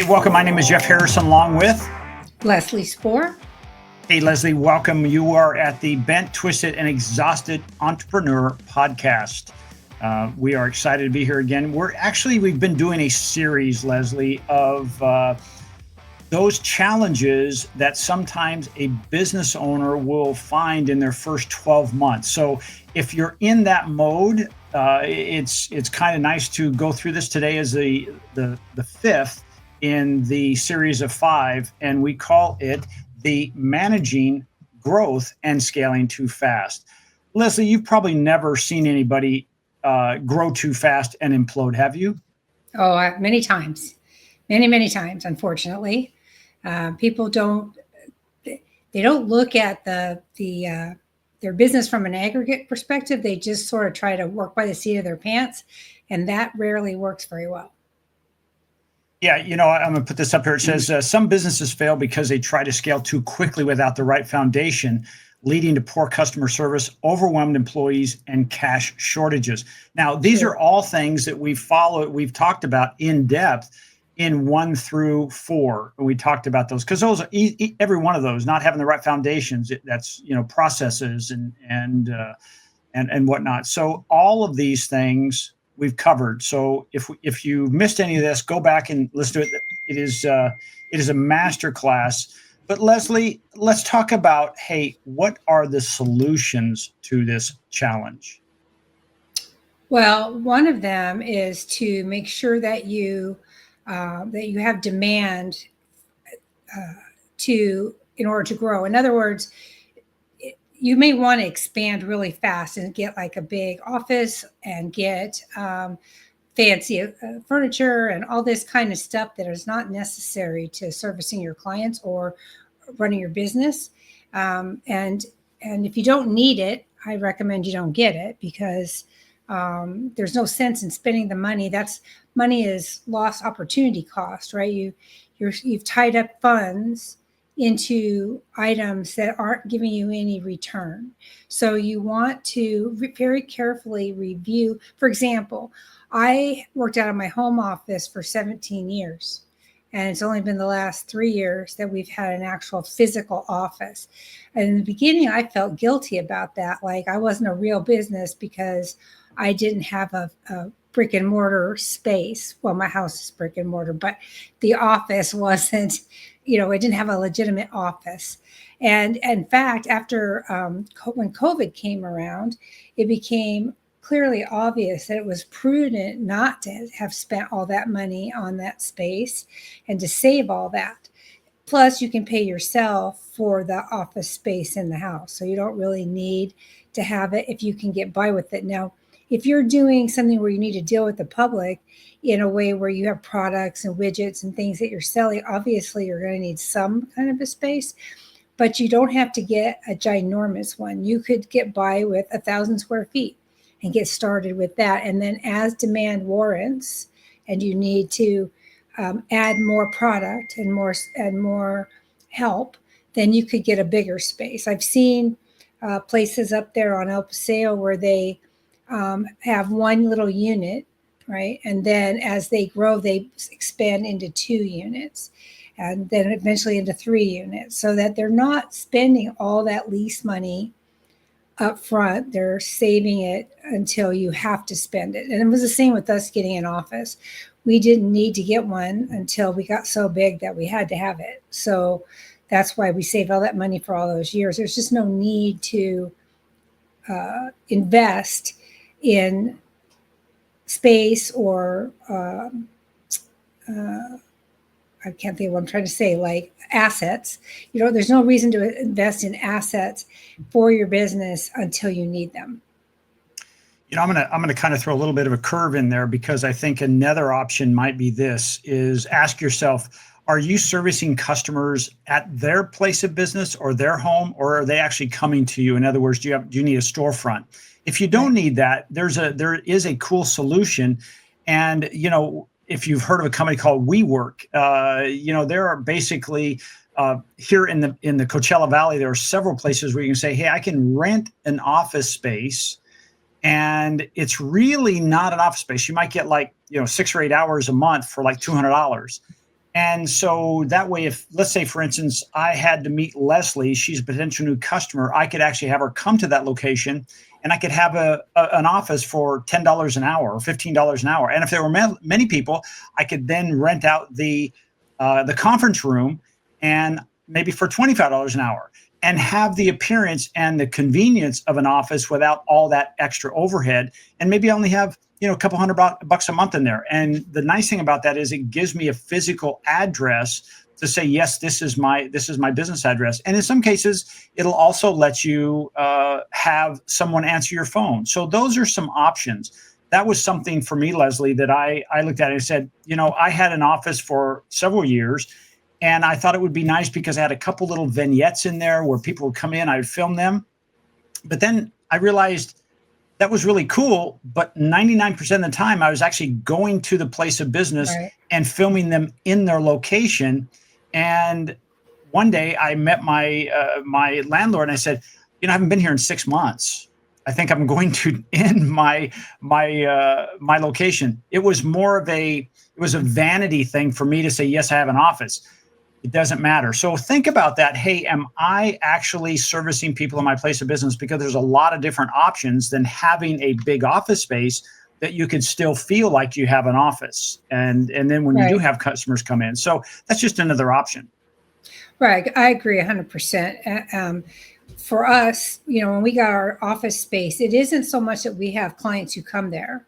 Hey, welcome. My name is Jeff Harrison, along with. Leslie Spohr. Hey, Leslie, welcome. You are at the Bent, Twisted, and Exhausted Entrepreneur podcast. We are excited to be here again. We've been doing a series, Leslie, of those challenges that sometimes a business owner will find in their first 12 months. So if you're in that mode, it's kind of nice to go through this. Today is the fifth in the series of 5, and we call it the Managing Growth and Scaling Too Fast. Leslie, you've probably never seen anybody grow too fast and implode, have you? Oh, many times, many times, unfortunately. People don't look at their business from an aggregate perspective. They just sort of try to work by the seat of their pants, and that rarely works very well. Yeah, I'm going to put this up here. It says some businesses fail because they try to scale too quickly without the right foundation, leading to poor customer service, overwhelmed employees, and cash shortages. Now, these are all things that we've talked about in depth in 1 through 4. We talked about those because those are every one of those, not having the right foundations. That's processes and whatnot. So all of these things we've covered. So if you missed any of this, go back and listen to it. It is a master class. But Leslie, let's talk about, hey, what are the solutions to this challenge? Well, one of them is to make sure that you have demand in order to grow. In other words, you may want to expand really fast and get like a big office and get fancy furniture and all this kind of stuff that is not necessary to servicing your clients or running your business. And if you don't need it, I recommend you don't get it, because there's no sense in spending the money. Money is lost opportunity cost, right? You've tied up funds into items that aren't giving you any return. So you want to very carefully review. For example, I worked out of my home office for 17 years. And it's only been the last 3 years that we've had an actual physical office. And in the beginning, I felt guilty about that. Like I wasn't a real business because I didn't have a brick and mortar space. Well, my house is brick and mortar, but the office wasn't, it didn't have a legitimate office. And in fact, after when COVID came around, it became clearly obvious that it was prudent not to have spent all that money on that space and to save all that. Plus, you can pay yourself for the office space in the house. So you don't really need to have it if you can get by with it. Now, if you're doing something where you need to deal with the public in a way where you have products and widgets and things that you're selling, obviously you're going to need some kind of a space, but you don't have to get a ginormous one. You could get by with 1,000 square feet and get started with that. And then as demand warrants and you need to add more product and more help, then you could get a bigger space. I've seen places up there on El Paseo where they have one little unit, right? And then as they grow, they expand into 2 units and then eventually into 3 units, so that they're not spending all that lease money up front. They're saving it until you have to spend it. And it was the same with us getting an office. We didn't need to get one until we got so big that we had to have it. So that's why we saved all that money for all those years. There's just no need to invest in space or I can't think of what I'm trying to say, like assets. There's no reason to invest in assets for your business until you need them. I'm gonna kind of throw a little bit of a curve in there, because I think another option might be this: is ask yourself, are you servicing customers at their place of business or their home, or are they actually coming to you? In other words, do you need a storefront? If you don't need that, there is a cool solution. And if you've heard of a company called WeWork, there are basically here in the Coachella Valley, there are several places where you can say, hey, I can rent an office space, and it's really not an office space. You might get 6 or 8 hours a month for like $200. And so that way, if let's say, for instance, I had to meet Leslie, she's a potential new customer, I could actually have her come to that location and I could have an office for $10 an hour or $15 an hour. And if there were many people, I could then rent out the conference room and maybe for $25 an hour and have the appearance and the convenience of an office without all that extra overhead. And maybe I only have a couple hundred bucks a month in there. And the nice thing about that is it gives me a physical address to say, yes, this is my business address. And in some cases, it'll also let you have someone answer your phone. So those are some options. That was something for me, Leslie, that I looked at and said, I had an office for several years and I thought it would be nice because I had a couple little vignettes in there where people would come in, I would film them. But then I realized that was really cool. But 99% of the time, I was actually going to the place of business Right. and filming them in their location. And one day I met my landlord and I said, I haven't been here in 6 months. I think I'm going to end my location. It was a vanity thing for me to say, yes, I have an office. It doesn't matter. So think about that. Hey, am I actually servicing people in my place of business? Because there's a lot of different options than having a big office space that you could still feel like you have an office. And then when you do Right. have customers come in. So that's just another option. Right. I agree 100%. For us, when we got our office space, it isn't so much that we have clients who come there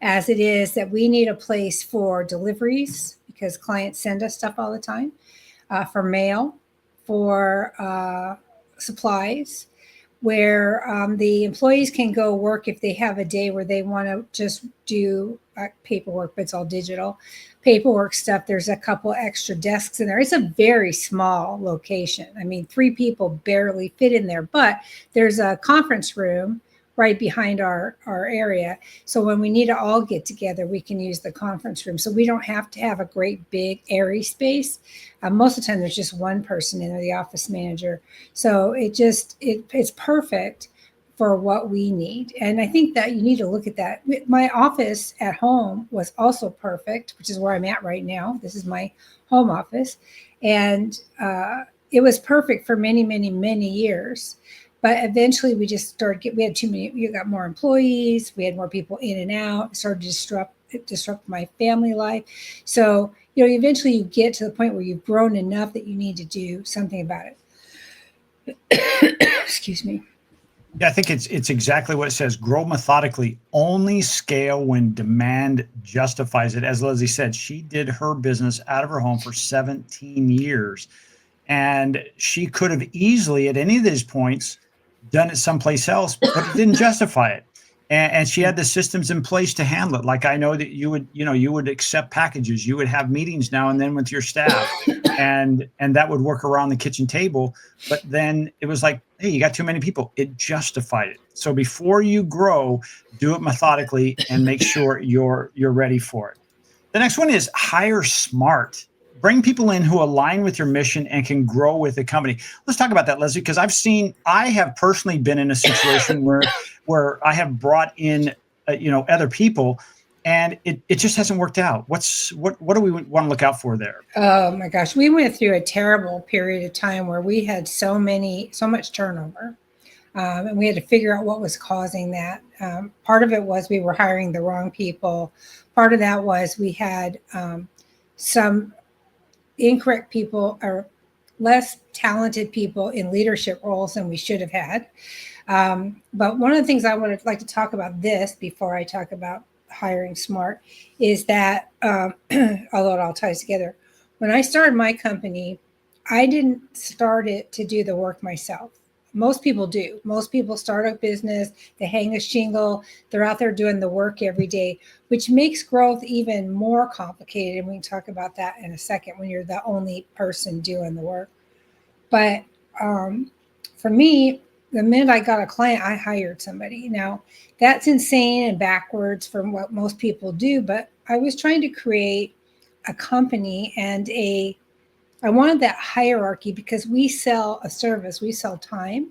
as it is that we need a place for deliveries because clients send us stuff all the time, for mail, for supplies, where the employees can go work if they have a day where they want to just do paperwork, but it's all digital paperwork stuff. There's a couple extra desks in there. It's a very small location. I mean, 3 people barely fit in there, but there's a conference room right behind our area. So when we need to all get together, we can use the conference room. So we don't have to have a great big airy space. Most of the time, there's just one person in there, the office manager. So it's perfect for what we need. And I think that you need to look at that. My office at home was also perfect, which is where I'm at right now. This is my home office. And it was perfect for many, many, many years. But eventually we just we had too many, we got more employees, we had more people in and out, it started to disrupt my family life. So, eventually you get to the point where you've grown enough that you need to do something about it. Excuse me. Yeah, I think it's exactly what it says. Grow methodically, only scale when demand justifies it. As Leslie said, she did her business out of her home for 17 years. And she could have easily, at any of these points, done it someplace else, but it didn't justify it. And she had the systems in place to handle it. Like I know that you would accept packages, you would have meetings now and then with your staff, and that would work around the kitchen table. But then it was like, hey, you got too many people. It justified it. So before you grow, do it methodically and make sure you're ready for it. The next one is hire smart. Bring people in who align with your mission and can grow with the company. Let's talk about that, Leslie, because I have personally been in a situation where I have brought in, other people, and it just hasn't worked out. What do we want to look out for there? Oh my gosh, we went through a terrible period of time where we had so much turnover. And we had to figure out what was causing that. Part of it was we were hiring the wrong people. Part of that was we had some incorrect people or less talented people in leadership roles than we should have had. But one of the things I would like to talk about this before I talk about hiring smart is that, although it all ties together, when I started my company, I didn't start it to do the work myself. Most people do. Most people start a business, they hang a shingle, they're out there doing the work every day, which makes growth even more complicated. And we can talk about that in a second when you're the only person doing the work. But for me, the minute I got a client, I hired somebody. Now, that's insane and backwards from what most people do, but I was trying to create a company and I wanted that hierarchy because we sell a service, we sell time.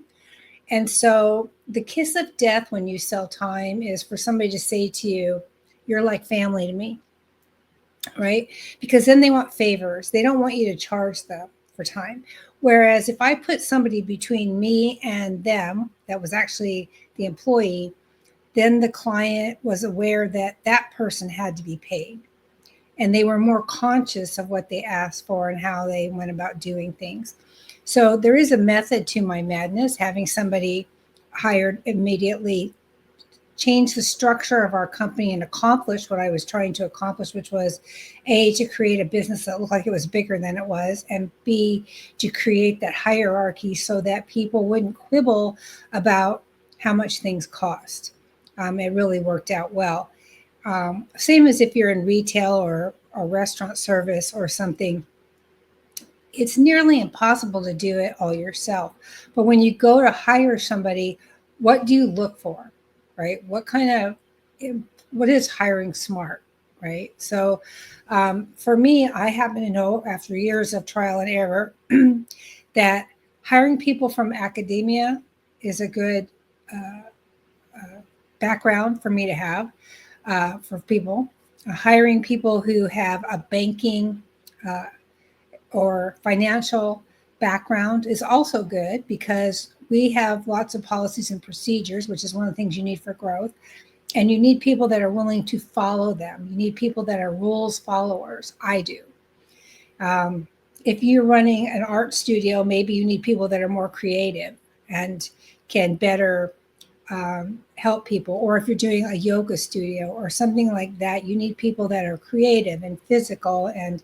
And so the kiss of death when you sell time is for somebody to say to you, you're like family to me. right? Because then they want favors. They don't want you to charge them for time. Whereas if I put somebody between me and them, that was actually the employee, then the client was aware that that person had to be paid. And they were more conscious of what they asked for and how they went about doing things. So there is a method to my madness. Having somebody hired immediately change the structure of our company and accomplish what I was trying to accomplish, which was A, to create a business that looked like it was bigger than it was, and B, to create that hierarchy so that people wouldn't quibble about how much things cost. It really worked out well. Same as if you're in retail or a restaurant service or something, it's nearly impossible to do it all yourself. But when you go to hire somebody, what do you look for, right? What is hiring smart, right? So for me, I happen to know after years of trial and error that hiring people from academia is a good background for me to have for people. Hiring people who have a banking or financial background is also good because we have lots of policies and procedures, which is one of the things you need for growth. And you need people that are willing to follow them. You need people that are rules followers. I do. If you're running an art studio, maybe you need people that are more creative and can better help people. Or if you're doing a yoga studio or something like that, you need people that are creative and physical and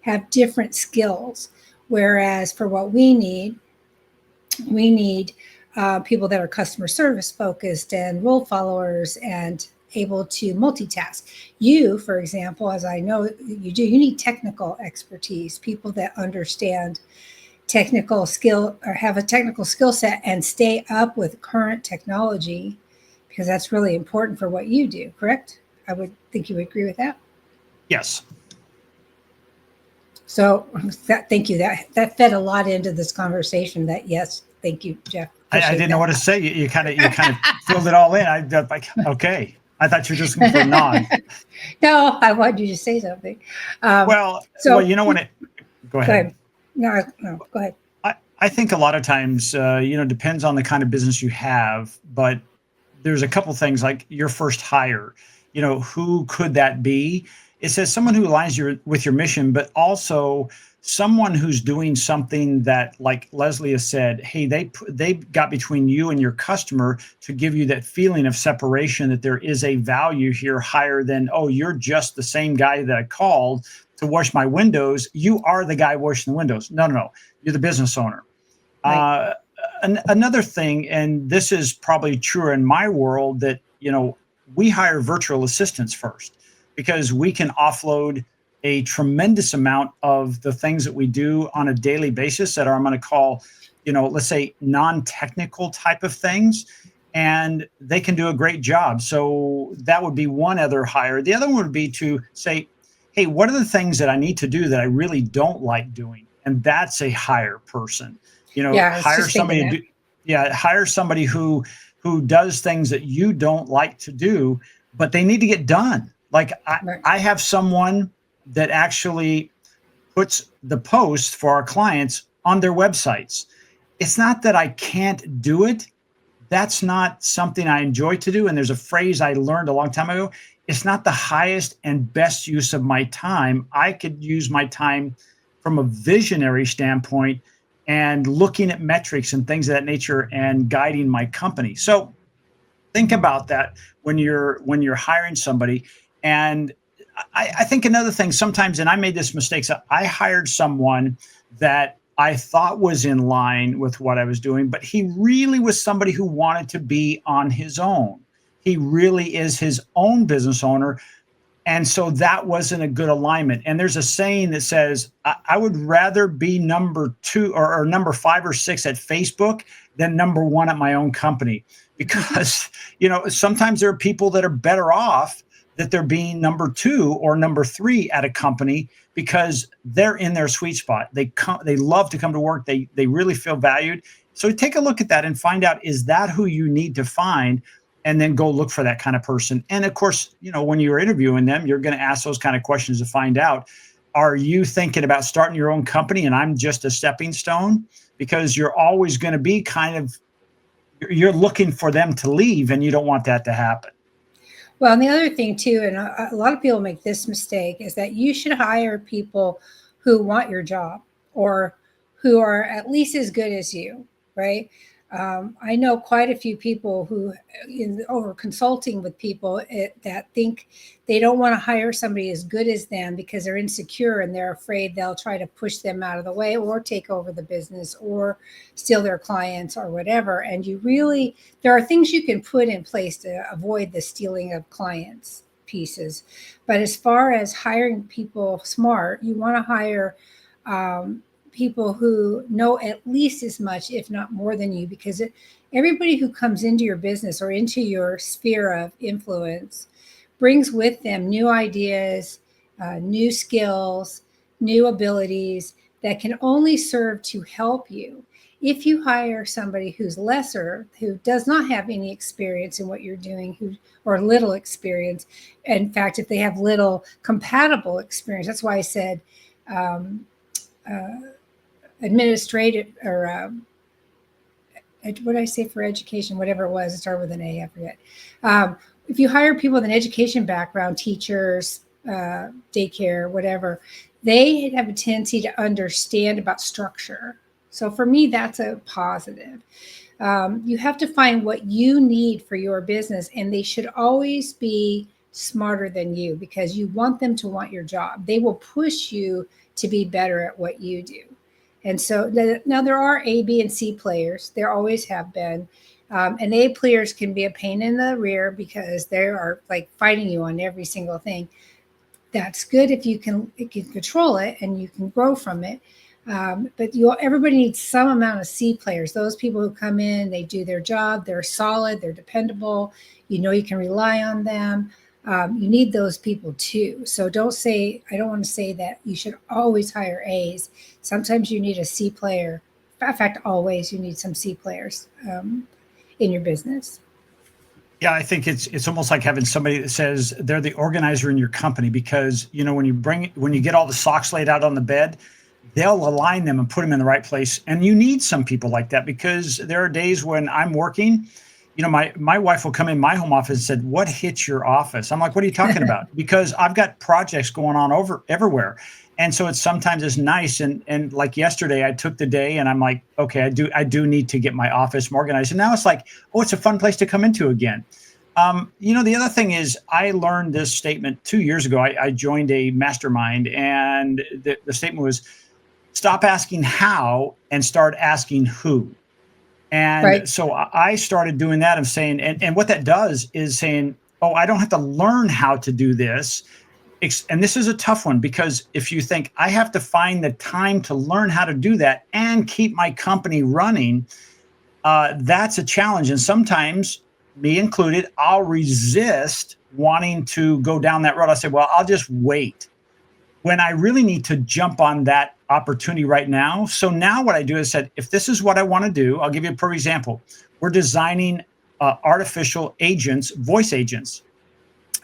have different skills. Whereas for what we need people that are customer service focused and rule followers and able to multitask. You, for example, as I know you do, you need technical expertise, people that understand technical skill or have a technical skill set and stay up with current technology, because that's really important for what you do, correct? I would think you would agree with that. Yes. So thank you. That fed a lot into this conversation. Yes, thank you, Jeff. I didn't know what to say. You kind of filled it all in. I like, okay. I thought you were just going for a nod. No, I wanted you to say something. Well, you know what? Go ahead. No, go ahead. I think a lot of times, depends on the kind of business you have, but there's a couple things like your first hire. Who could that be? It says someone who aligns with your mission, but also someone who's doing something that, like Leslie has said, hey, they got between you and your customer to give you that feeling of separation, that there is a value here higher than, oh, you're just the same guy that I called to wash my windows. You are the guy washing the windows. No. You're the business owner. Right. Another thing, and this is probably truer in my world, that, we hire virtual assistants first because we can offload a tremendous amount of the things that we do on a daily basis that are, I'm going to call, let's say non-technical type of things, and they can do a great job. So that would be one other hire. The other one would be to say, hey, what are the things that I need to do that I really don't like doing? And that's a hire person. Hire somebody hire somebody who does things that you don't like to do, but they need to get done. Like I have someone that actually puts the posts for our clients on their websites. It's not that I can't do it. That's not something I enjoy to do. And there's a phrase I learned a long time ago. It's not the highest and best use of my time. I could use my time from a visionary standpoint and looking at metrics and things of that nature and guiding my company. So think about that when you're hiring somebody. And I think another thing sometimes, and I made this mistake, so I hired someone that I thought was in line with what I was doing, but he really was somebody who wanted to be on his own. He really is his own business owner. And so that wasn't a good alignment. And there's a saying that says, I would rather be number 2 or number 5 or 6 at Facebook than number 1 at my own company. Because, sometimes there are people that are better off that they're being number 2 or number 3 at a company because they're in their sweet spot. They love to come to work. They really feel valued. So take a look at that and find out, is that who you need to find? and then go look for that kind of person. And of course, when you're interviewing them, you're going to ask those kind of questions to find out, are you thinking about starting your own company and I'm just a stepping stone? Because you're always going to be you're looking for them to leave, and you don't want that to happen. Well, and the other thing too, and a lot of people make this mistake, is that you should hire people who want your job or who are at least as good as you, right? I know quite a few people who, over consulting with people, that think they don't want to hire somebody as good as them because they're insecure and they're afraid they'll try to push them out of the way or take over the business or steal their clients or whatever. And there are things you can put in place to avoid the stealing of clients pieces. But as far as hiring people smart, you want to hire people who know at least as much, if not more than you, because everybody who comes into your business or into your sphere of influence brings with them new ideas, new skills, new abilities that can only serve to help you. If you hire somebody who's lesser, who does not have any experience in what you're doing, or little experience, in fact, if they have little compatible experience, that's why I said administrative, or what did I say for education? Whatever it was, it started with an A, I forget. If you hire people with an education background, teachers, daycare, whatever, they have a tendency to understand about structure. So for me, that's a positive. You have to find what you need for your business, and they should always be smarter than you because you want them to want your job. They will push you to be better at what you do. And so now there are A, B, and C players. There always have been. And A players can be a pain in the rear because they are like fighting you on every single thing. That's good if you can control it and you can grow from it. But everybody needs some amount of C players. Those people who come in, they do their job, they're solid, they're dependable. You can rely on them. You need those people too. So I don't want to say that you should always hire A's. Sometimes you need a C player. In fact, always you need some C players in your business. Yeah, I think it's almost like having somebody that says they're the organizer in your company, because when you get all the socks laid out on the bed, they'll align them and put them in the right place. And you need some people like that, because there are days when I'm working, my wife will come in my home office and said, "What hit your office?" I'm like, "What are you talking about?" Because I've got projects going on everywhere. And so sometimes it's nice. And like yesterday, I took the day and I'm like, okay, I do need to get my office more organized. And now it's like, oh, it's a fun place to come into again. The other thing is, I learned this statement 2 years ago. I joined a mastermind, and the statement was, stop asking how and start asking who. And Right. so I started doing that. I'm saying, and what that does is saying, oh, I don't have to learn how to do this. And this is a tough one, because if you think I have to find the time to learn how to do that and keep my company running, that's a challenge. And sometimes, me included, I'll resist wanting to go down that road. I say, well, I'll just wait, when I really need to jump on that opportunity right now. So now what I do is said, if this is what I want to do, I'll give you a perfect example. We're designing artificial agents, voice agents.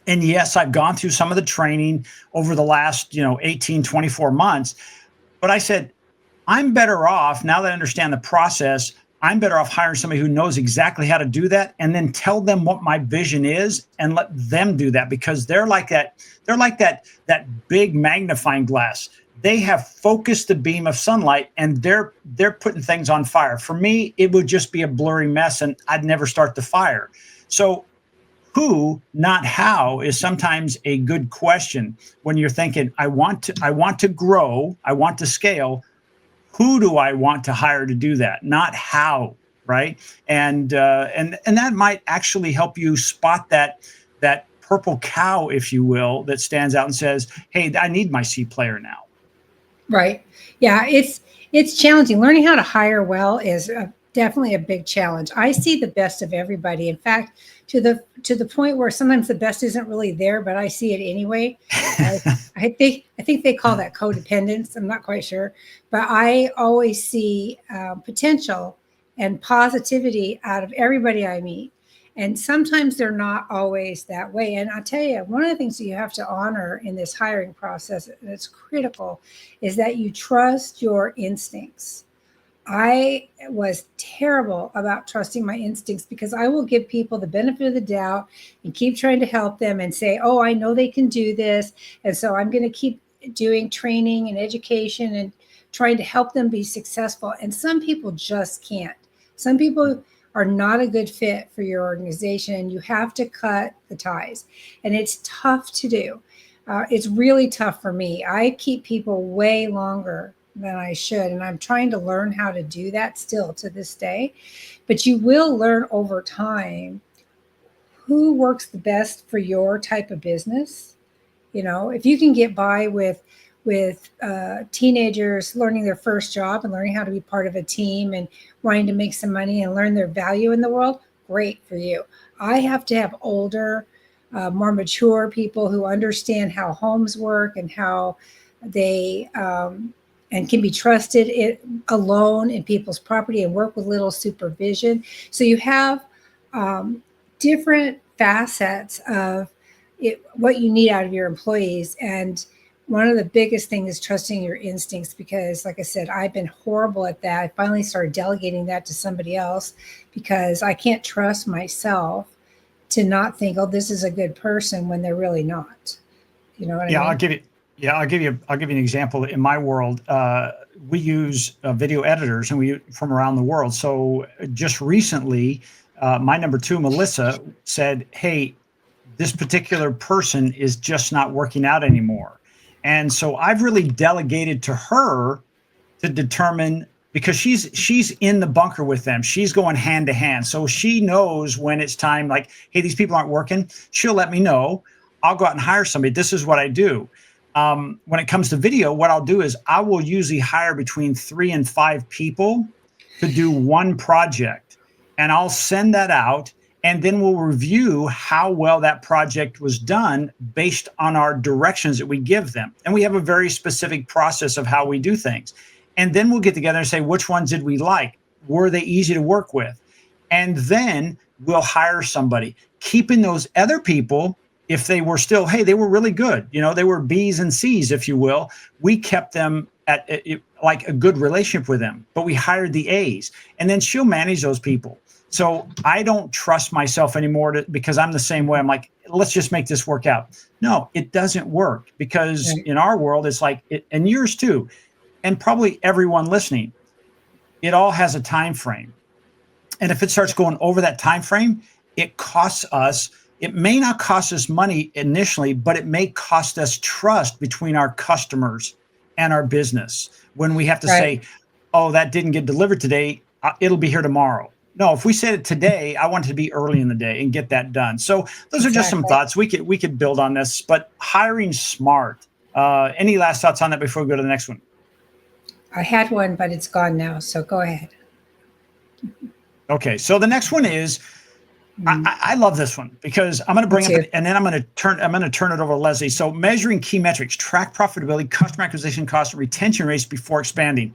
And yes, I've gone through some of the training over the last, 18, 24 months. But I said, I'm better off, now that I understand the process, I'm better off hiring somebody who knows exactly how to do that, and then tell them what my vision is and let them do that, because they're like that big magnifying glass. They have focused the beam of sunlight, and they're putting things on fire. For me, it would just be a blurry mess and I'd never start the fire. So who, not how, is sometimes a good question when you're thinking, I want to grow, I want to scale. Who do I want to hire to do that? Not how, right? And that might actually help you spot that purple cow, if you will, that stands out and says, "Hey, I need my C player now." Right. Yeah, it's challenging. Learning how to hire well is definitely a big challenge. I see the best of everybody. In fact, to the point where sometimes the best isn't really there, but I see it anyway. I think they call that codependence. I'm not quite sure, but I always see potential and positivity out of everybody I meet. And sometimes they're not always that way. And I'll tell you, one of the things that you have to honor in this hiring process that's critical is that you trust your instincts. I was terrible about trusting my instincts because I will give people the benefit of the doubt and keep trying to help them and say, oh, I know they can do this. And so I'm going to keep doing training and education and trying to help them be successful. And some people just can't. Some people are not a good fit for your organization. You have to cut the ties. And it's tough to do. It's really tough for me. I keep people way longer than I should. And I'm trying to learn how to do that still to this day. But you will learn over time who works the best for your type of business. You know, if you can get by with teenagers learning their first job and learning how to be part of a team and wanting to make some money and learn their value in the world, great for you. I have to have older, more mature people who understand how homes work and how they and can be trusted alone in people's property and work with little supervision. So you have different facets of what you need out of your employees. And one of the biggest things is trusting your instincts because, like I said, I've been horrible at that. I finally started delegating that to somebody else because I can't trust myself to not think, oh, this is a good person when they're really not. You know what I mean? I'll give you an example. In my world, we use video editors, and we from around the world. So just recently, my number two, Melissa, said, "Hey, this particular person is just not working out anymore," and so I've really delegated to her to determine, because she's in the bunker with them. She's going hand to hand, so she knows when it's time. Like, hey, these people aren't working. She'll let me know. I'll go out and hire somebody. This is what I do. When it comes to video, what I'll do is I will usually hire between 3 and 5 people to do one project, and I'll send that out, and then we'll review how well that project was done based on our directions that we give them. And we have a very specific process of how we do things. And then we'll get together and say, which ones did we like? Were they easy to work with? And then we'll hire somebody, keeping those other people, if they were still, hey, they were really good, you know, they were B's and C's, if you will. We kept them at like a good relationship with them, but we hired the A's, and then she'll manage those people. So I don't trust myself anymore because I'm the same way. I'm like, let's just make this work out. No, it doesn't work, because in our world, it's like, and yours too, and probably everyone listening, it all has a time frame. And if it starts going over that time frame, it costs us. It may not cost us money initially, but it may cost us trust between our customers and our business when we have to say, oh, that didn't get delivered today. It'll be here tomorrow. No, if we said it today, I want it to be early in the day and get that done. So those are just some thoughts. We could build on this, but hiring smart. Any last thoughts on that before we go to the next one? I had one, but it's gone now. So go ahead. Okay. So the next one is, I love this one because I'm going to bring up, and then I'm going to turn it over to Leslie. So measuring key metrics, track profitability, customer acquisition costs, and retention rates before expanding.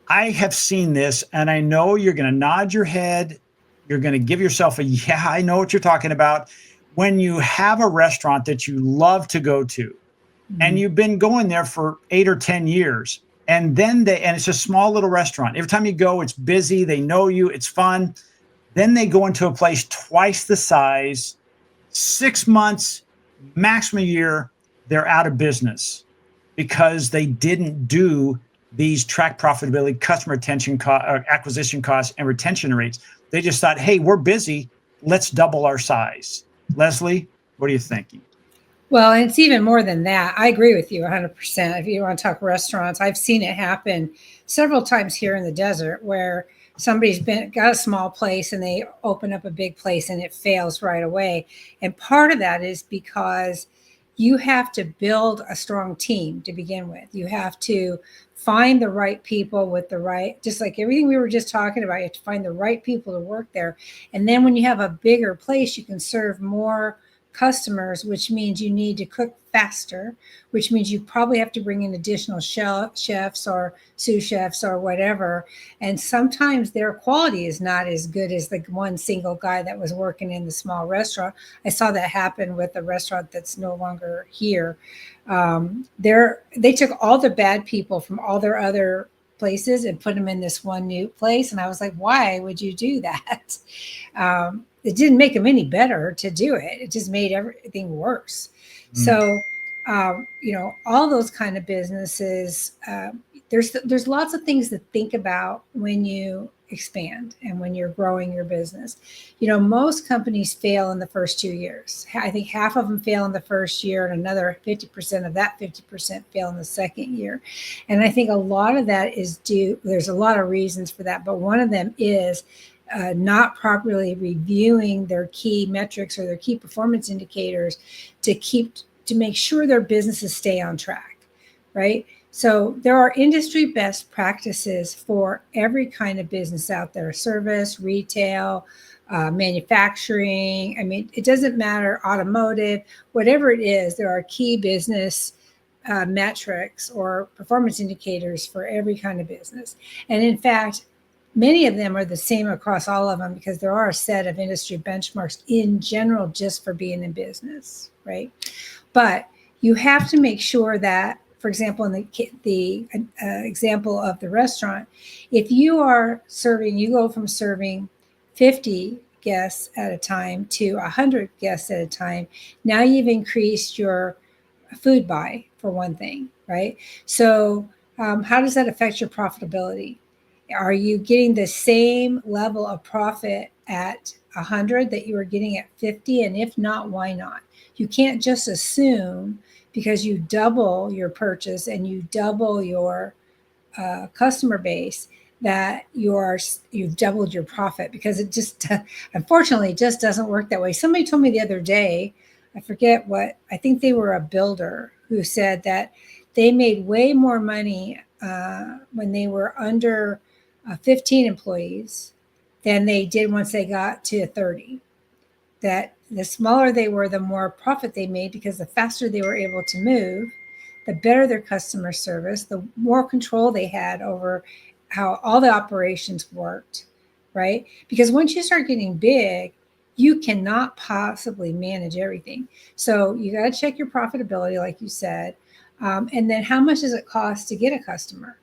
I have seen this, and I know you're going to nod your head. You're going to give yourself a, yeah, I know what you're talking about. When you have a restaurant that you love to go to, and you've been going there for 8 or 10 years, and then and it's a small little restaurant. Every time you go, it's busy. They know you. It's fun. Then they go into a place twice the size, 6 months, maximum a year, they're out of business because they didn't do these track profitability, customer acquisition costs, and retention rates. They just thought, hey, we're busy. Let's double our size. Leslie, what are you thinking? Well, it's even more than that. I agree with you 100%. If you want to talk restaurants, I've seen it happen several times here in the desert where somebody's got a small place and they open up a big place and it fails right away. And part of that is because you have to build a strong team to begin with. You have to find the right people with the right, just like everything we were just talking about, you have to find the right people to work there. And then when you have a bigger place, you can serve more customers, which means you need to cook faster, which means you probably have to bring in additional chefs or sous chefs or whatever. And sometimes their quality is not as good as the one single guy that was working in the small restaurant. I saw that happen with a restaurant that's no longer here. They took all the bad people from all their other places and put them in this one new place. And I was like, why would you do that? It didn't make them any better to do it. It just made everything worse. So, all those kind of businesses, there's lots of things to think about when you expand and when you're growing your business. Most companies fail in the first 2 years. I think half of them fail in the first year, and another 50% of that 50% fail in the second year. And I think a lot of that is there's a lot of reasons for that, but one of them is not properly reviewing their key metrics or their key performance indicators to make sure their businesses stay on track, right? So there are industry best practices for every kind of business out there: service, retail, manufacturing. I mean, it doesn't matter, automotive, whatever it is, there are key business metrics or performance indicators for every kind of business. And in fact, many of them are the same across all of them, because there are a set of industry benchmarks in general just for being in business, right? But you have to make sure that, for example, in the example of the restaurant, if you go from serving 50 guests at a time to 100 guests at a time, now you've increased your food buy, for one thing, right? So how does that affect your profitability? Are you getting the same level of profit at 100 that you were getting at 50? And if not, why not? You can't just assume because you double your purchase and you double your customer base that you've doubled your profit, because it just unfortunately just doesn't work that way. Somebody told me the other day, I forget what, I think they were a builder, who said that they made way more money when they were under 15 employees than they did once they got to 30. That the smaller they were, the more profit they made, because the faster they were able to move, the better their customer service, the more control they had over how all the operations worked, right? Because once you start getting big, you cannot possibly manage everything. So you got to check your profitability, like you said. And then how much does it cost to get a customer?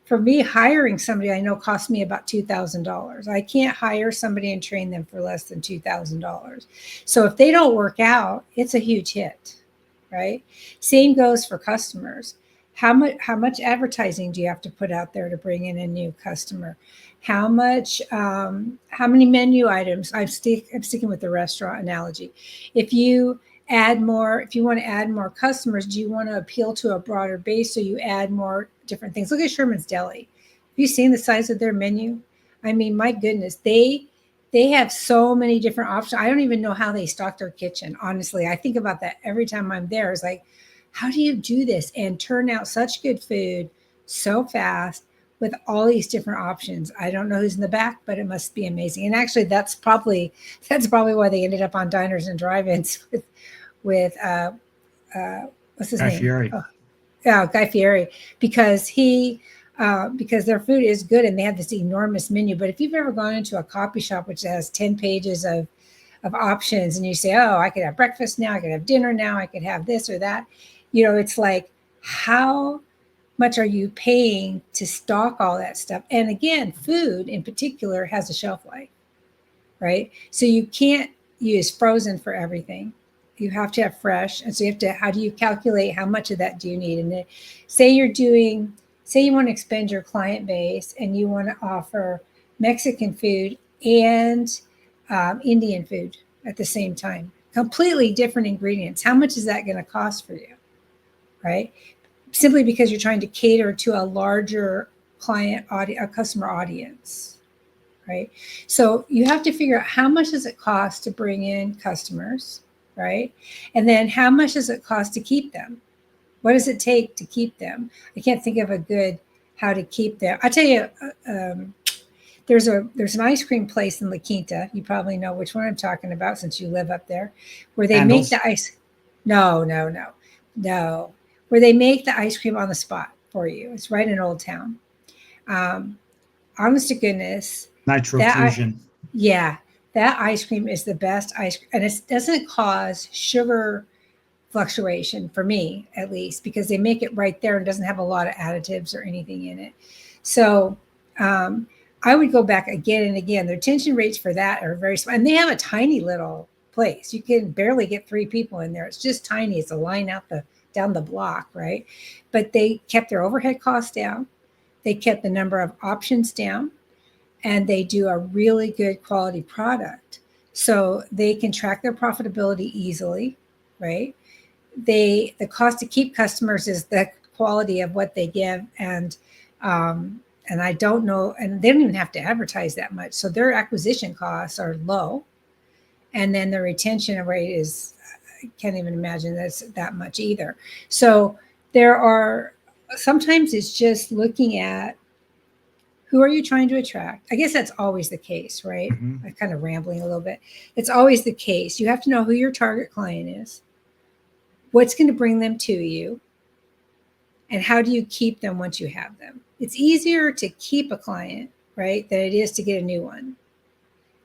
For me, hiring somebody I know costs me about $2,000. I can't hire somebody and train them for less than $2,000. So if they don't work out, it's a huge hit, right? Same goes for customers. How much advertising do you have to put out there to bring in a new customer? How many menu items? I'm sticking with the restaurant analogy. If you want to add more customers, do you want to appeal to a broader base? So you add more different things. Look at Sherman's Deli. Have you seen the size of their menu? I mean, my goodness, they have so many different options. I don't even know how they stock their kitchen. Honestly, I think about that every time I'm there. It's like, how do you do this and turn out such good food so fast with all these different options? I don't know who's in the back, but it must be amazing. And actually, that's probably why they ended up on diners and drive-ins with what's his name? Fieri. Oh, yeah, Guy Fieri, because their food is good and they have this enormous menu. But if you've ever gone into a coffee shop which has 10 pages of options, and you say, oh, I could have breakfast now, I could have dinner now, I could have this or that, it's like, how much are you paying to stock all that stuff? And again, food in particular has a shelf life, right? So you can't use frozen for everything. You have to have fresh. And so how do you calculate how much of that do you need? And say you want to expand your client base and you want to offer Mexican food and Indian food at the same time, completely different ingredients. How much is that going to cost for you, right? Simply because you're trying to cater to a larger customer audience, right? So you have to figure out how much does it cost to bring in customers, right? And then how much does it cost to keep them? What does it take to keep them? I can't think of how to keep them. I'll tell you, There's an ice cream place in La Quinta. You probably know which one I'm talking about since you live up there, where they make Handles. the ice. No, no, no, no. Where they make the ice cream on the spot for you. It's right in Old Town. Um, honest to goodness, Nitro that Fusion. yeah, that ice cream is the best ice cream, and it doesn't cause sugar fluctuation for me at least because they make it right there and doesn't have a lot of additives or anything in it. So um, I would go back again and again. The retention rates for that are very small, and they have a tiny little place. You can barely get 3 people in there. It's just tiny. It's a line out the down the block, right? But they kept their overhead costs down. They kept the number of options down, and they do a really good quality product. So they can track their profitability easily, right? The cost to keep customers is the quality of what they give, and I don't know, and they don't even have to advertise that much, so their acquisition costs are low, and then the retention rate is, I can't even imagine that's that much either. So there are, sometimes it's just looking at who are you trying to attract. I guess that's always the case, right? Mhm. I'm kind of rambling a little bit. It's always the case. You have to know who your target client is, what's going to bring them to you, and how do you keep them once you have them. It's easier to keep a client, right, than it is to get a new one.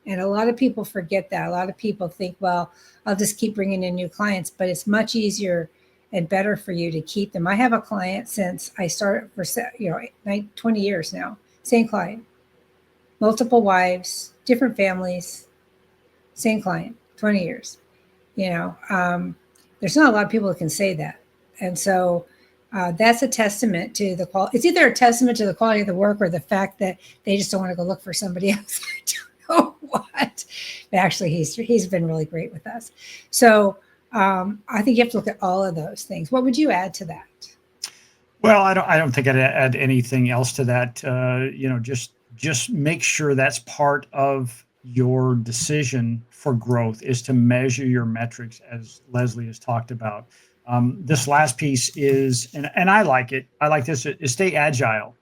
And a lot of people forget that. A lot of people think, well, I'll just keep bringing in new clients, but it's much easier and better for you to keep them. I have a client since I started for 20 years now. Same client, multiple wives, different families, same client, 20 years. There's not a lot of people that can say that. And so that's a testament to the quality. It's either a testament to the quality of the work or the fact that they just don't want to go look for somebody else. I don't know what. But actually, he's been really great with us. So I think you have to look at all of those things. What would you add to that? Well, I don't think I'd add anything else to that. Just make sure that's part of your decision for growth is to measure your metrics, as Leslie has talked about. This last piece is, and I like it. I like this. Is stay agile.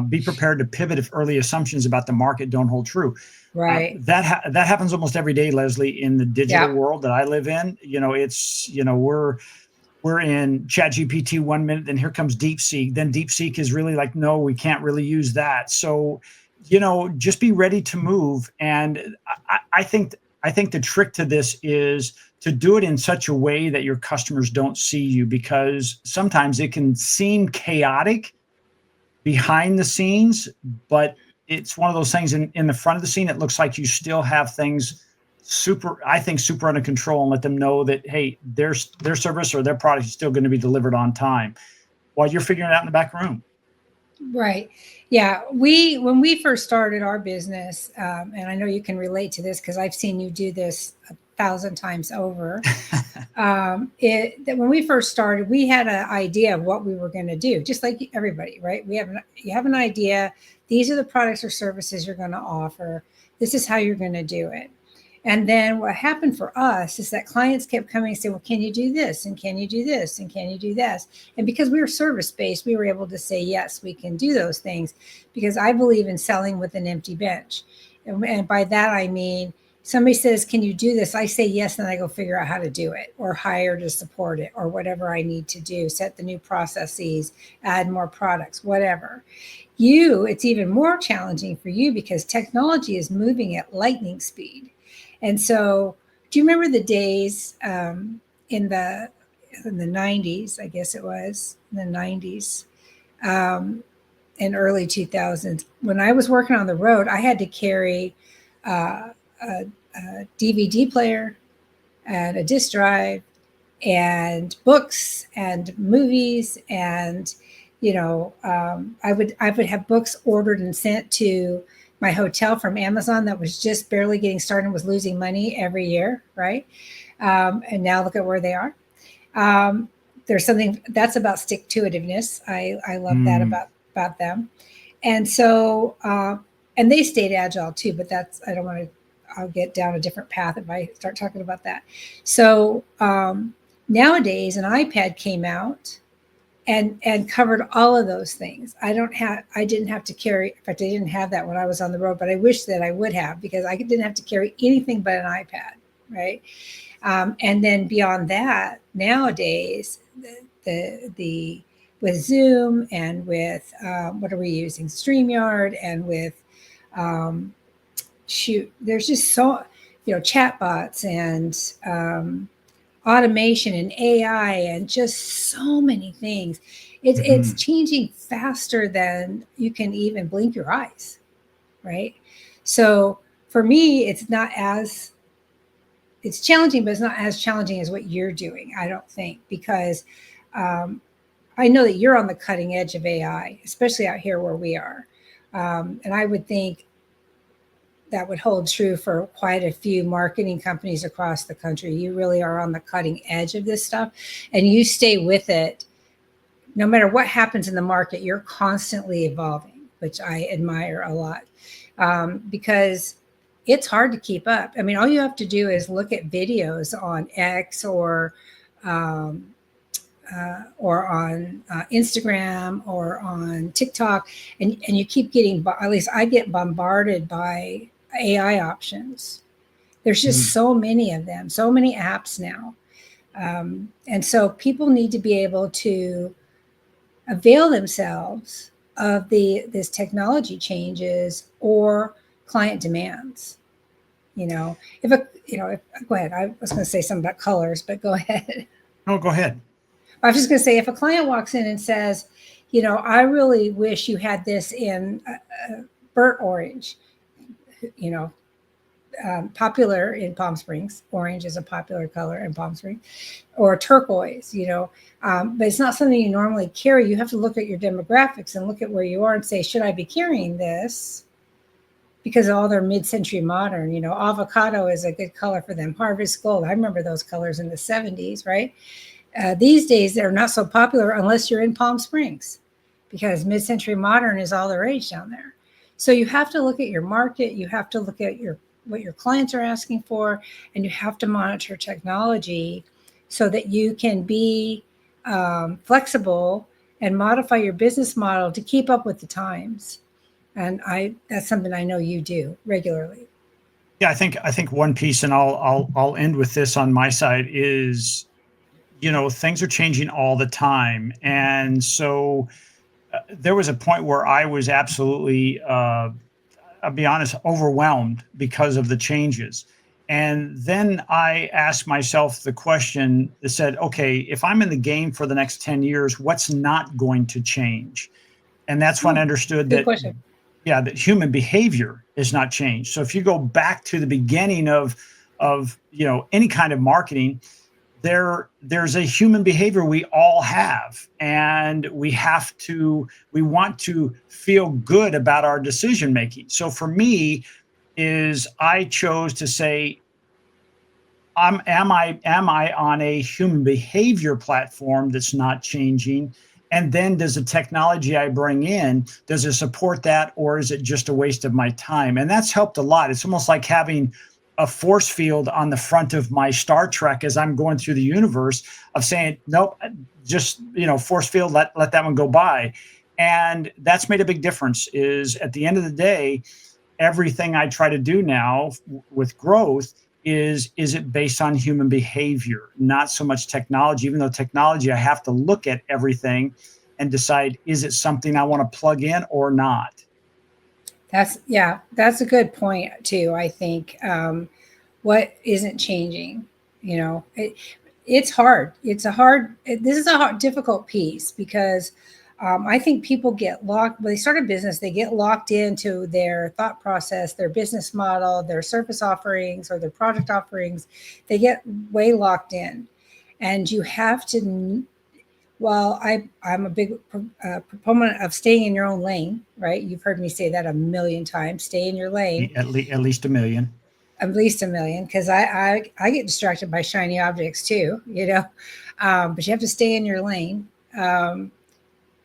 Be prepared to pivot if early assumptions about the market don't hold true. Right. That happens almost every day, Leslie, in the digital Yeah. world that I live in. We're in chat GPT 1 minute, then here comes DeepSeek. Then DeepSeek is really like, no, we can't really use that. So, just be ready to move. And I think the trick to this is to do it in such a way that your customers don't see you, because sometimes it can seem chaotic behind the scenes, but it's one of those things in the front of the scene. It looks like you still have things super under control, and let them know that, hey, their service or their product is still going to be delivered on time while you're figuring it out in the back room. Right. Yeah. When we first started our business, and I know you can relate to this because I've seen you do this 1,000 times over. That when we first started, we had an idea of what we were going to do, just like everybody, right? You have an idea. These are the products or services you're going to offer. This is how you're going to do it. And then what happened for us is that clients kept coming and saying, well, can you do this? And can you do this? And can you do this? And because we were service-based, we were able to say, yes, we can do those things, because I believe in selling with an empty bench. And by that, I mean, somebody says, can you do this? I say yes, and I go figure out how to do it, or hire to support it, or whatever I need to do, set the new processes, add more products, whatever. It's even more challenging for you because technology is moving at lightning speed. And so, do you remember the days in the 90s? I guess it was in the 90s and early 2000s. When I was working on the road, I had to carry a DVD player and a disc drive and books and movies, and I would have books ordered and sent to my hotel from Amazon that was just barely getting started and was losing money every year, right? And now look at where they are. There's something that's about stick-to-itiveness. I love that about them. And so, and they stayed agile too, but I'll get down a different path if I start talking about that. So nowadays an iPad came out, and covered all of those things. I didn't have to carry, in fact, I didn't have that when I was on the road, but I wish that I would have, because I didn't have to carry anything but an iPad, right? And then beyond that, nowadays, the with Zoom and with what are we using, StreamYard, and with there's just so, chatbots and automation and AI and just so many things. It's changing faster than you can even blink your eyes, right? So for me, it's challenging, but it's not as challenging as what you're doing, I don't think, because I know that you're on the cutting edge of AI, especially out here where we are. And I would think that would hold true for quite a few marketing companies across the country. You really are on the cutting edge of this stuff, and you stay with it. No matter what happens in the market, you're constantly evolving, which I admire a lot, because it's hard to keep up. I mean, all you have to do is look at videos on X or on Instagram or on TikTok, and you keep getting, at least I get bombarded by AI options. There's just so many of them, so many apps now. And so people need to be able to avail themselves of this technology changes or client demands. Go ahead. I was going to say something about colors, but go ahead. No, go ahead. I was just going to say, if a client walks in and says, I really wish you had this in burnt orange, popular in Palm Springs. Orange is a popular color in Palm Springs, or turquoise, but it's not something you normally carry. You have to look at your demographics and look at where you are and say, should I be carrying this? Because of all their mid-century modern, avocado is a good color for them. Harvest gold, I remember those colors in the 70s, right? These days, they're not so popular unless you're in Palm Springs, because mid-century modern is all the rage down there. So you have to look at your market. You have to look at what your clients are asking for, and you have to monitor technology so that you can be flexible and modify your business model to keep up with the times. And that's something I know you do regularly. Yeah, I think one piece, and I'll end with this on my side, is, things are changing all the time. And so there was a point where I was absolutely, I'll be honest, overwhelmed because of the changes. And then I asked myself the question that said, okay, if I'm in the game for the next 10 years, what's not going to change? And that's when I understood Good that, question. yeah, that human behavior is not changed. So if you go back to the beginning of any kind of marketing, there's a human behavior we all have, and we want to feel good about our decision making. So for me, is I chose to say, am I on a human behavior platform that's not changing? And then does the technology I bring in, does it support that, or is it just a waste of my time? And that's helped a lot. It's almost like having a force field on the front of my Star Trek as I'm going through the universe, of saying, nope, just, force field, let that one go by. And that's made a big difference. Is at the end of the day, everything I try to do now with growth is it based on human behavior, not so much technology. Even though technology, I have to look at everything and decide, is it something I want to plug in or not? That's a good point too. I think what isn't changing, it's hard. This is a difficult piece, because I think people get locked when they start a business. They get locked into their thought process, their business model, their service offerings, or their product offerings. They get way locked in, and you have to. Well, I'm a big proponent of staying in your own lane, right? You've heard me say that a million times. Stay in your lane. At least a million. At least a million, because I get distracted by shiny objects too, but you have to stay in your lane.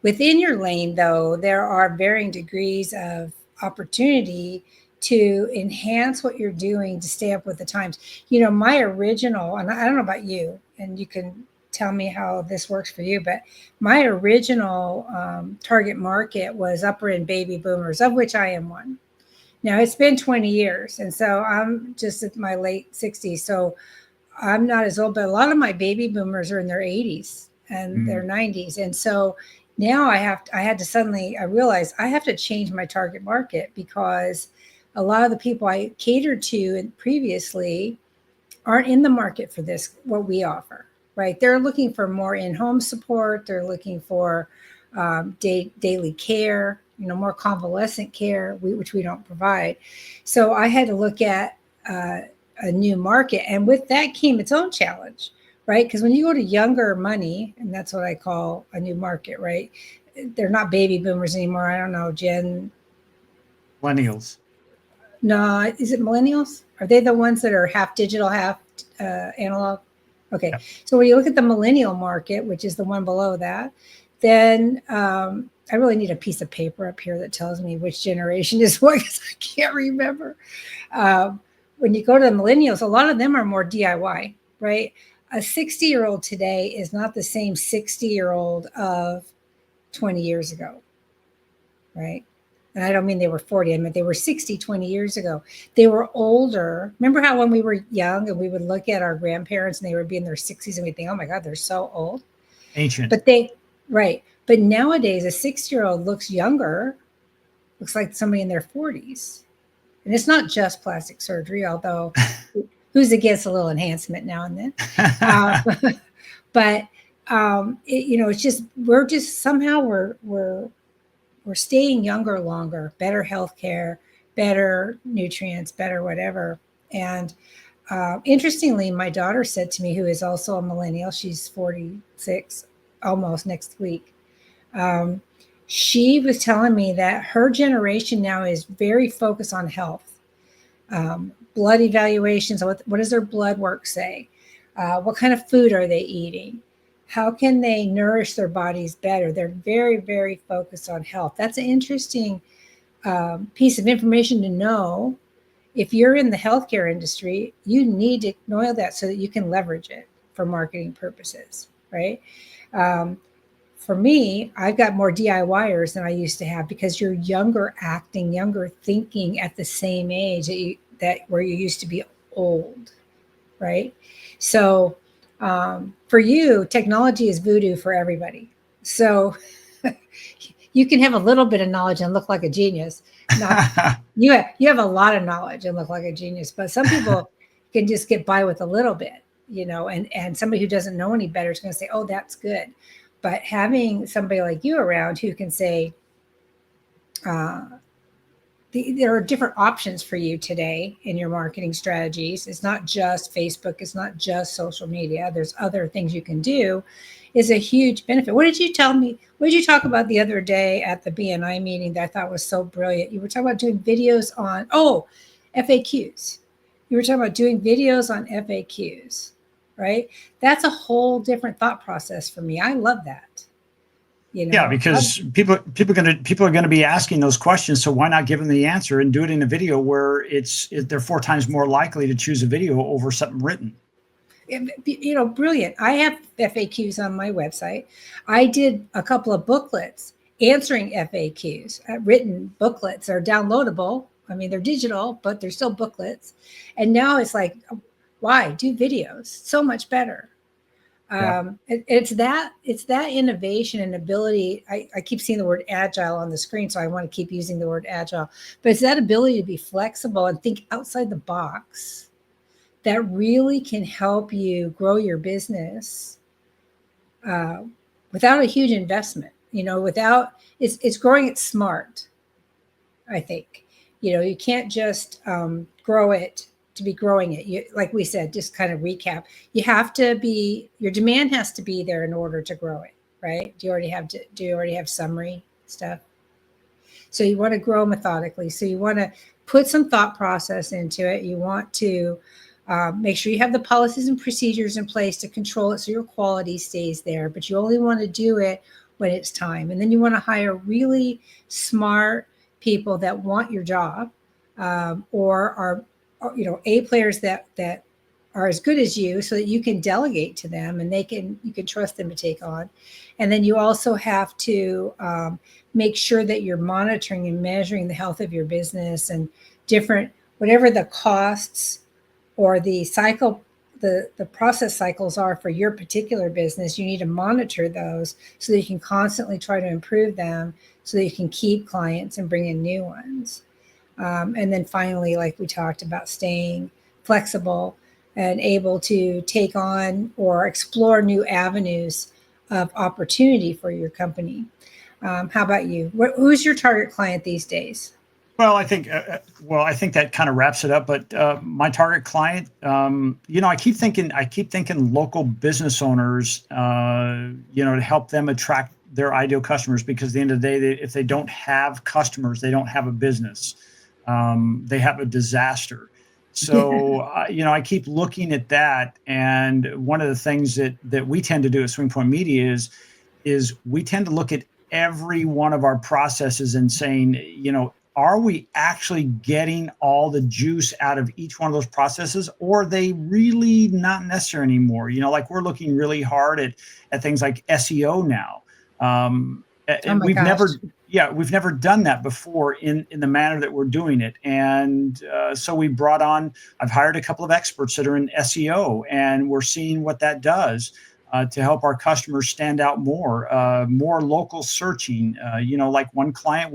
Within your lane, though, there are varying degrees of opportunity to enhance what you're doing to stay up with the times. My original, and I don't know about you, and you can tell me how this works for you, but my original target market was upper end baby boomers, of which I am one. Now it's been 20 years, and so I'm just at my late 60s. So I'm not as old, but a lot of my baby boomers are in their 80s and their 90s. And so now I realized I have to change my target market, because a lot of the people I catered to previously aren't in the market for this, what we offer, right? They're looking for more in-home support. They're looking for daily care, more convalescent care, which we don't provide. So I had to look at a new market. And with that came its own challenge, right? Because when you go to younger money, and that's what I call a new market, right? They're not baby boomers anymore. I don't know, Millennials. No, is it millennials? Are they the ones that are half digital, half analog? Okay. Yep. So when you look at the millennial market, which is the one below that, then I really need a piece of paper up here that tells me which generation is what, because I can't remember. When you go to the millennials, a lot of them are more DIY, right? A 60-year-old today is not the same 60-year-old of 20 years ago, right? And I don't mean they were 40, I meant they were 60 20 years ago. They were older. Remember how when we were young and we would look at our grandparents and they would be in their 60s and we think, oh my God, they're so old. Ancient. But right. But nowadays, a 60-year-old looks younger, looks like somebody in their 40s. And it's not just plastic surgery, although who's against a little enhancement now and then? But it's just we're staying younger longer, better health care, better nutrients, better whatever. And interestingly, my daughter said to me, who is also a millennial, she's 46, almost next week. She was telling me that her generation now is very focused on health, blood evaluations. What does their blood work say? What kind of food are they eating? How can they nourish their bodies better? They're very, very focused on health. That's an interesting piece of information to know. If you're in the healthcare industry, you need to know that so that you can leverage it for marketing purposes, right? For me, I've got more DIYers than I used to have, because you're younger acting, younger thinking at the same age where you used to be old, right? So for you, technology is voodoo for everybody. So you can have a little bit of knowledge and look like a genius. You have a lot of knowledge and look like a genius, but some people can just get by with a little bit, and somebody who doesn't know any better is going to say, oh, that's good. But having somebody like you around who can say, there are different options for you today in your marketing strategies. It's not just Facebook. It's not just social media. There's other things you can do, is a huge benefit. What did you tell me? What did you talk about the other day at the BNI meeting that I thought was so brilliant? You were talking about doing videos on, FAQs. You were talking about doing videos on FAQs, right? That's a whole different thought process for me. I love that. Yeah, because people are going to be asking those questions. So why not give them the answer and do it in a video where they're 4 times more likely to choose a video over something written? Brilliant. I have FAQs on my website. I did a couple of booklets answering FAQs. Written booklets are downloadable. I mean, they're digital, but they're still booklets. And now it's like, why do videos? So much better. It's that innovation and ability. I keep seeing the word agile on the screen, so I want to keep using the word agile, but it's that ability to be flexible and think outside the box that really can help you grow your business without a huge investment, it's growing it smart. I think, you can't just grow it to be growing it. Like we said, just kind of recap, your demand has to be there in order to grow it, right? Do you already have summary stuff? So you want to grow methodically. So you want to put some thought process into it. You want to make sure you have the policies and procedures in place to control it so your quality stays there, but you only want to do it when it's time. And then you want to hire really smart people that want your job, or are A players that are as good as you, so that you can delegate to them and you can trust them to take on. And then you also have to make sure that you're monitoring and measuring the health of your business and different, whatever the costs or the cycle, the process cycles are for your particular business. You need to monitor those so that you can constantly try to improve them, so that you can keep clients and bring in new ones. And then finally, like we talked about, staying flexible and able to take on or explore new avenues of opportunity for your company. How about you? Who's your target client these days? Well, I think that kind of wraps it up. But my target client, I keep thinking local business owners, to help them attract their ideal customers, because at the end of the day, if they don't have customers, they don't have a business. They have a disaster. So, I keep looking at that. And one of the things that we tend to do at Swing Point Media is we tend to look at every one of our processes and saying, are we actually getting all the juice out of each one of those processes, or are they really not necessary anymore? Like we're looking really hard at things like SEO now. Oh my gosh. We've never done that before in the manner that we're doing it. And so I've hired a couple of experts that are in SEO, and we're seeing what that does to help our customers stand out more local searching. Like one client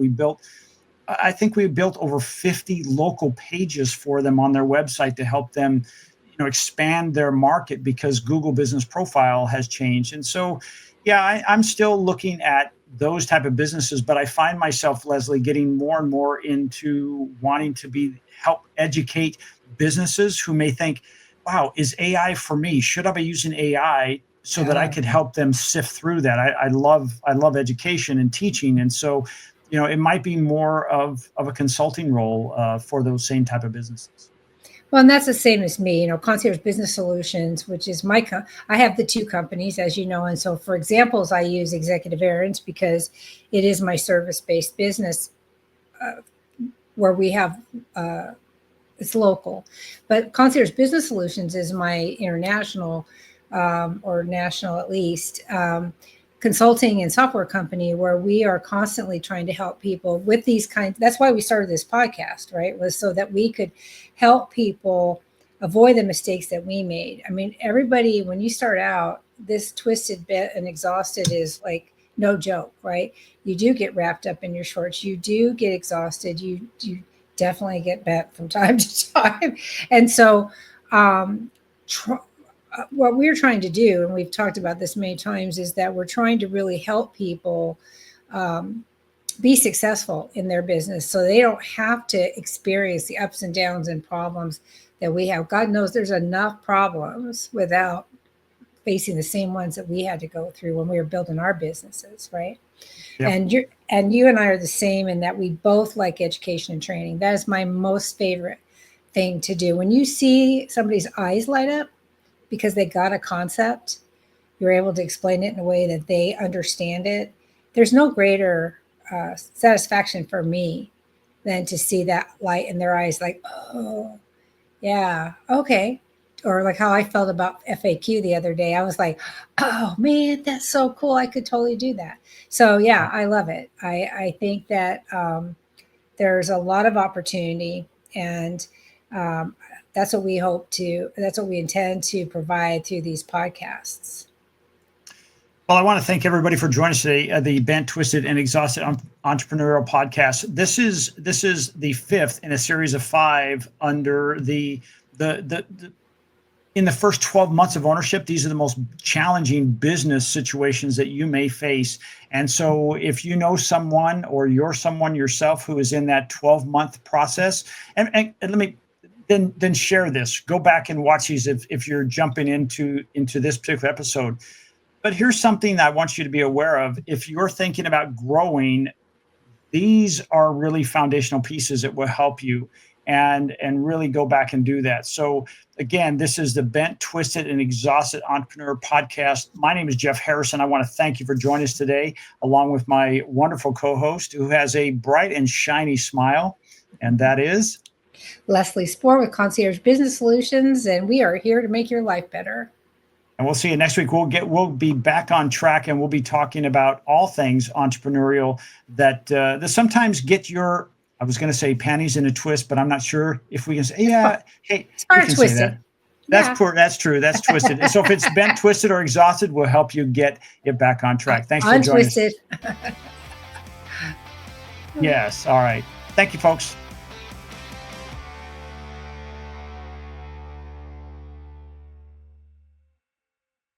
I think we built over 50 local pages for them on their website to help them, expand their market, because Google Business Profile has changed. And so, I'm still looking at those type of businesses, but I find myself, Leslie, getting more and more into wanting to help educate businesses who may think, wow, is AI for me? Should I be using AI so that I could help them sift through that? I love education and teaching. And so, it might be more of a consulting role for those same type of businesses. Well, and that's the same as me, Concierge Business Solutions, which is I have the two companies, as you know. And so for examples, I use Executive Errands because it is my service-based business where we have, it's local. But Concierge Business Solutions is my international or national, at least, consulting and software company, where we are constantly trying to help people with these kinds. That's why we started this podcast, right? Was so that we could help people avoid the mistakes that we made. I mean, everybody, when you start out, this twisted bit and exhausted is like no joke, right? You do get wrapped up in your shorts. You do get exhausted. You definitely get bent from time to time. And so, what we're trying to do, and we've talked about this many times, is that we're trying to really help people be successful in their business, so they don't have to experience the ups and downs and problems that we have. God knows there's enough problems without facing the same ones that we had to go through when we were building our businesses, right? Yep. And you and I are the same in that we both like education and training. That is my most favorite thing to do. When you see somebody's eyes light up because they got a concept, you're able to explain it in a way that they understand it. There's no greater satisfaction for me than to see that light in their eyes, like, oh, yeah, okay. Or like how I felt about FAQ the other day. I was like, oh man, that's so cool. I could totally do that. So yeah, I love it. I think that there's a lot of opportunity, and that's what we intend to provide through these podcasts. Well, I want to thank everybody for joining us today at the Bent, Twisted, and Exhausted Entrepreneurial Podcast. This is the fifth in a series of 5 under in the first 12 months of ownership. These are the most challenging business situations that you may face. And so if you know someone, or you're someone yourself who is in that 12-month process, and let me then share this. Go back and watch these if you're jumping into this particular episode. But here's something that I want you to be aware of. If you're thinking about growing, these are really foundational pieces that will help you and really go back and do that. So again, this is the Bent, Twisted, and Exhausted Entrepreneur Podcast. My name is Jeff Harrison. I want to thank you for joining us today, along with my wonderful co-host who has a bright and shiny smile, and that is Leslie Spore with Concierge Business Solutions, and we are here to make your life better. And we'll see you next week. We'll be back on track, and we'll be talking about all things entrepreneurial that sometimes get your, I was going to say panties in a twist, but I'm not sure if we can say, yeah, hey, It's we part can twisted. say that. That's poor. That's true. That's twisted. So if it's bent, twisted, or exhausted, we'll help you get it back on track. Thanks for joining us. Untwisted. Yes. All right. Thank you, folks.